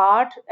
8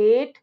8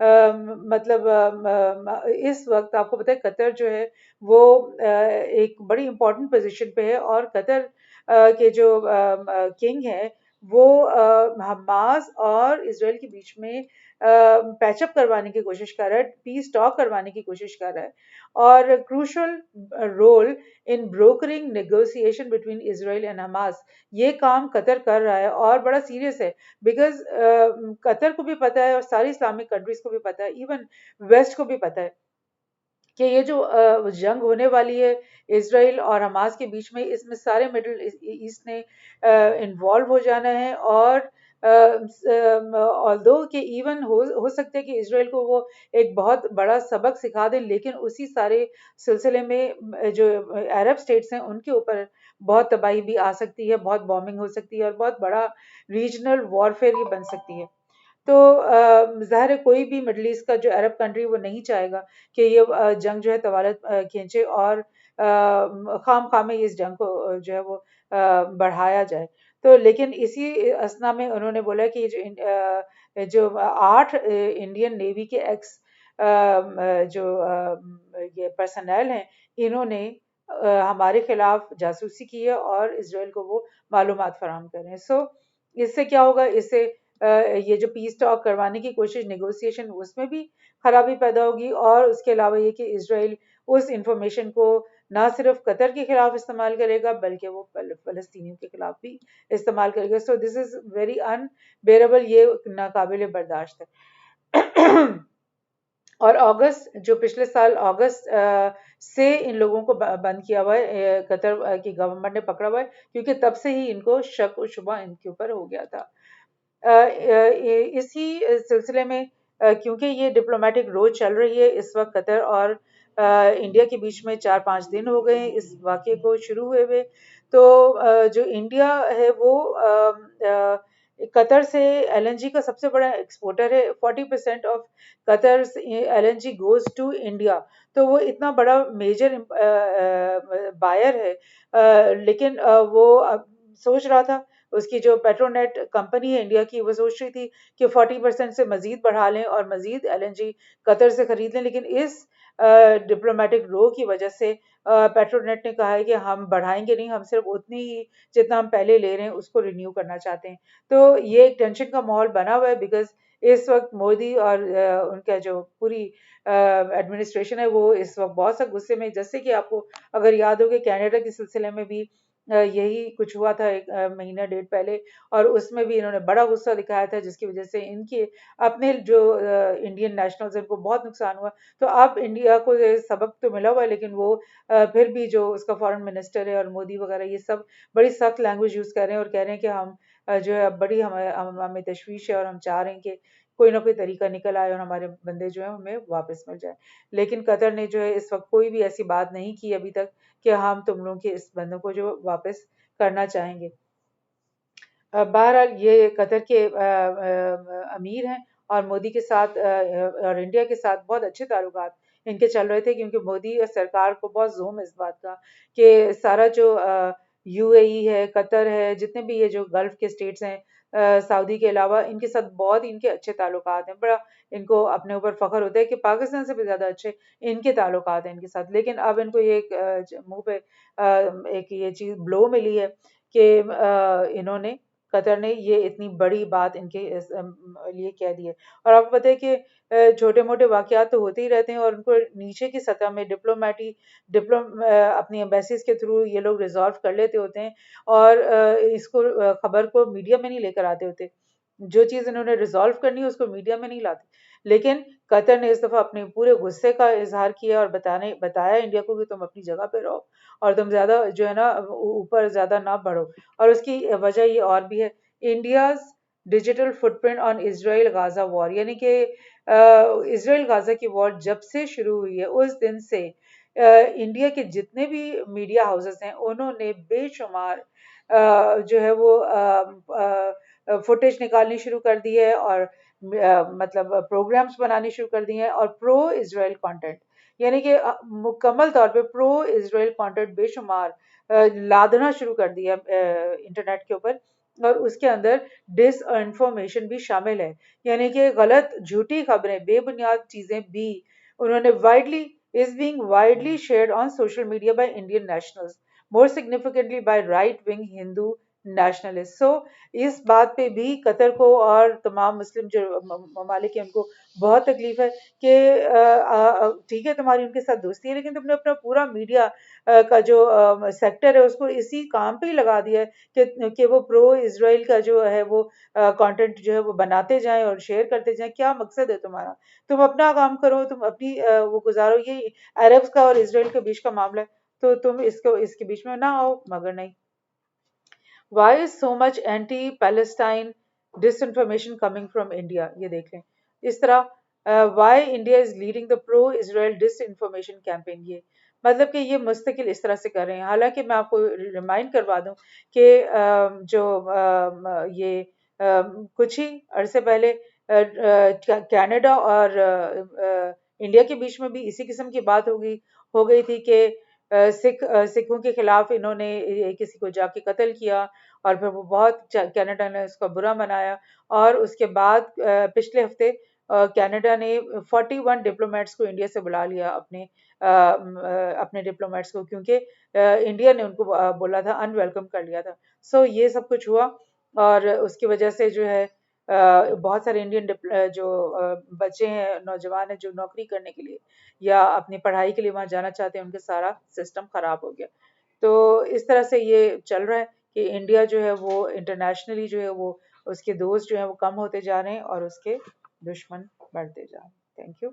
مطلب اس وقت آپ کو پتہ ہے قطر جو ہے وہ ایک بڑی امپورٹنٹ پوزیشن پہ ہے، اور قطر کے جو کنگ ہیں وہ حماس اور اسرائیل کے بیچ میں پیچ اپ کروانے کی کوشش کر رہا ہے، پیس ٹاک کروانے کی کوشش کر رہا ہے، اور crucial role in brokering negotiation between Israel and Hamas, یہ کام قطر کر رہا ہے اور بڑا سیریس ہے، بیکاز قطر کو بھی پتا ہے اور ساری اسلامک کنٹریز کو بھی پتا ہے، ایون ویسٹ کو بھی پتا ہے کہ یہ جو جنگ ہونے والی ہے اسرائیل اور حماس کے بیچ میں، اس میں سارے مڈل ایسٹ نے انوالو ہو جانا ہے، اور آلدو کہ ایون ہو سکتا ہے کہ اسرائیل کو وہ ایک بہت بڑا سبق سکھا دیں، لیکن اسی سارے سلسلے میں جو عرب اسٹیٹس ہیں ان کے اوپر بہت تباہی بھی آ سکتی ہے، بہت بامبنگ ہو سکتی ہے، اور بہت بڑا ریجنل وارفیئر یہ بن سکتی ہے۔ تو ظاہر ہے کوئی بھی مڈل ایسٹ کا جو عرب کنٹری وہ نہیں چاہے گا کہ یہ جنگ جو ہے طوالت کھینچے، اور خام خواہ میں اس جنگ کو جو ہے وہ بڑھایا جائے۔ تو لیکن اسی اسنا میں انہوں نے بولا کہ جو 8 انڈین نیوی کے ایکس جو یہ پرسنل ہیں، انہوں نے ہمارے خلاف جاسوسی کی ہے اور اسرائیل کو وہ معلومات فراہم کریں۔ سو اس سے کیا ہوگا، اس سے یہ جو پیس ٹاک کروانے کی کوشش نیگوسیشن اس میں بھی خرابی پیدا ہوگی، اور اس کے علاوہ یہ کہ اسرائیل اس انفارمیشن کو نہ صرف قطر کے خلاف استعمال کرے گا بلکہ وہ فلسطینیوں کے خلاف بھی استعمال کرے گا۔ سو دس از ویری ان بیئربل، یہ ناقابل برداشت ہے۔ اور اگست جو پچھلے سال اگست سے ان لوگوں کو بند کیا ہوا ہے، قطر کی گورنمنٹ نے پکڑا ہوا ہے، کیونکہ تب سے ہی ان کو شک و شبہ ان کے اوپر ہو گیا تھا۔ اسی سلسلے میں کیونکہ یہ ڈپلومیٹک روز چل رہی ہے اس وقت قطر اور انڈیا کے بیچ میں 4-5 دن ہو گئے ہیں اس واقعے کو شروع ہوئے ہوئے، تو جو انڈیا ہے وہ قطر سے ایل این جی کا سب سے بڑا ایکسپورٹر ہے، 40% of Qatar L N G goes to India, تو وہ اتنا بڑا میجر بائر ہے، لیکن وہ اب سوچ رہا تھا، اس کی جو پیٹرونیٹ کمپنی ہے انڈیا کی، وہ سوچ رہی تھی کہ 40% سے مزید بڑھا لیں اور مزید ایل این جی قطر سے خرید لیں، لیکن اس ڈپلومیٹک رو کی وجہ سے پیٹرونیٹ نے کہا ہے کہ ہم بڑھائیں گے نہیں، ہم صرف اتنی ہی جتنا ہم پہلے لے رہے ہیں اس کو رینیو کرنا چاہتے ہیں۔ تو یہ ایک ٹینشن کا ماحول بنا ہوا ہے، بیکاز اس وقت مودی اور ان کا جو پوری ایڈمنسٹریشن ہے وہ اس وقت بہت سا غصے میں، جیسے کہ آپ کو اگر یاد ہو کہ کینیڈا کے سلسلے میں بھی یہی کچھ ہوا تھا ایک مہینہ ڈیڑھ پہلے، اور اس میں بھی انہوں نے بڑا غصہ دکھایا تھا، جس کی وجہ سے ان کے اپنے جو انڈین نیشنلز ہیں ان کو بہت نقصان ہوا۔ تو اب انڈیا کو سبق تو ملا ہوا ہے، لیکن وہ پھر بھی جو اس کا فارن منسٹر ہے اور مودی وغیرہ یہ سب بڑی سخت لینگویج یوز کر رہے ہیں، اور کہہ رہے ہیں کہ ہم جو ہے بڑی ہمیں تشویش ہے، اور ہم چاہ رہے ہیں کہ کوئی نہ کوئی طریقہ نکل آئے اور ہمارے بندے جو ہیں ہمیں واپس مل جائے، لیکن قطر نے جو ہے اس وقت کوئی بھی ایسی بات نہیں کی ابھی تک کہ ہم تم لوگوں کے اس بندوں کو جو واپس کرنا چاہیں گے۔ بہرحال یہ قطر کے امیر ہیں، اور مودی کے ساتھ اور انڈیا کے ساتھ بہت اچھے تعلقات ان کے چل رہے تھے، کیونکہ مودی سرکار کو بہت زوم اس بات کا کہ سارا جو یو اے ای ہے، قطر ہے، جتنے بھی یہ جو گلف کے اسٹیٹس ہیں سعودی کے علاوہ، ان کے ساتھ بہت ان کے اچھے تعلقات ہیں، بڑا ان کو اپنے اوپر فخر ہوتا ہے کہ پاکستان سے بھی زیادہ اچھے ان کے تعلقات ہیں ان کے ساتھ، لیکن اب ان کو یہ ایک منہ پہ ایک یہ چیز بلو ملی ہے کہ انہوں نے قطر نے یہ اتنی بڑی بات ان کے لیے کہہ دی ہے۔ اور آپ کو پتہ ہے کہ چھوٹے موٹے واقعات تو ہوتے ہی رہتے ہیں، اور ان کو نیچے کی سطح میں اپنی ایمبیسیز کے تھرو یہ لوگ ریزالو کر لیتے ہوتے ہیں، اور اس کو خبر کو میڈیا میں نہیں لے کر آتے ہوتے، جو چیز انہوں نے ریزالو کرنی ہے اس کو میڈیا میں نہیں لاتے، لیکن قطر نے اس دفعہ اپنے پورے غصے کا اظہار کیا اور بتایا انڈیا کو کہ تم اپنی جگہ پہ رہو، اور تم زیادہ جو ہے نا اوپر زیادہ نہ بڑھو، اور اس کی وجہ یہ اور بھی ہے، India's digital fit print on اسرائیل غازہ وار، یعنی کہ اسرائیل غازہ کی وار جب سے شروع ہوئی ہے اس دن سے انڈیا کے جتنے بھی میڈیا ہاؤسز ہیں انہوں نے بے شمار جو ہے وہ فوٹیج نکالنی شروع کر دی ہے، اور مطلب پروگرامز بنانے شروع کر دیے ہیں، اور پرو اسرائیل کانٹینٹ، یعنی کہ مکمل طور پہ پرو اسرائیل کانٹینٹ بے شمار لادنا شروع کر دیا انٹرنیٹ کے اوپر، اور اس کے اندر ڈس انفارمیشن بھی شامل ہے، یعنی کہ غلط جھوٹی خبریں، بے بنیاد چیزیں بھی انہوں نے widely shared on social media by Indian nationals, more significantly by right wing Hindu nationalist. So اس بات پہ بھی قطر کو اور تمام مسلم جو ممالک ہیں ان کو بہت تکلیف ہے کہ ٹھیک ہے تمہاری ان کے ساتھ دوستی ہے، لیکن تم نے اپنا پورا میڈیا کا جو سیکٹر ہے اس کو اسی کام پہ ہی لگا دیا ہے کہ وہ پرو اسرائیل کا جو ہے وہ کانٹینٹ جو ہے وہ بناتے جائیں اور شیئر کرتے جائیں. کیا مقصد ہے تمہارا؟ تم اپنا کام کرو، تم اپنی وہ گزارو. یہ عربس کا اور اسرائیل کے بیچ کا معاملہ ہے تو تم اس کے بیچ میں نہ آؤ. مگر نہیں. Why is so much anti-Palestine disinformation coming from India؟ یہ دیکھ لیں اس طرح. Why India is leading the pro-Israel disinformation campaign؟ یہ مطلب کہ یہ مستقل اس طرح سے کر رہے ہیں. حالانکہ میں آپ کو ریمائنڈ کروا دوں کہ جو یہ کچھ ہی عرصے پہلے کینیڈا اور انڈیا کے بیچ میں بھی اسی قسم کی بات ہو گئی تھی کہ سکھوں کے خلاف انہوں نے کسی کو جا کے قتل کیا اور پھر وہ بہت کینیڈا نے اس کو برا منایا. اور اس کے بعد پچھلے ہفتے کینیڈا نے 41 ڈپلومیٹس کو انڈیا سے بلا لیا، اپنے ڈپلومیٹس کو، کیونکہ انڈیا نے ان کو بولا تھا، ان ویلکم کر لیا تھا. سو یہ سب کچھ ہوا اور اس کی وجہ سے جو ہے بہت سارے انڈین جو بچے ہیں، نوجوان ہیں جو نوکری کرنے کے لیے یا اپنی پڑھائی کے لیے وہاں جانا چاہتے ہیں، ان کے سارا سسٹم خراب ہو گیا. تو اس طرح سے یہ چل رہا ہے کہ انڈیا جو ہے وہ انٹرنیشنلی جو ہے وہ اس کے دوست جو ہیں وہ کم ہوتے جا رہے ہیں اور اس کے دشمن بڑھتے جا رہے ہیں. Thank you.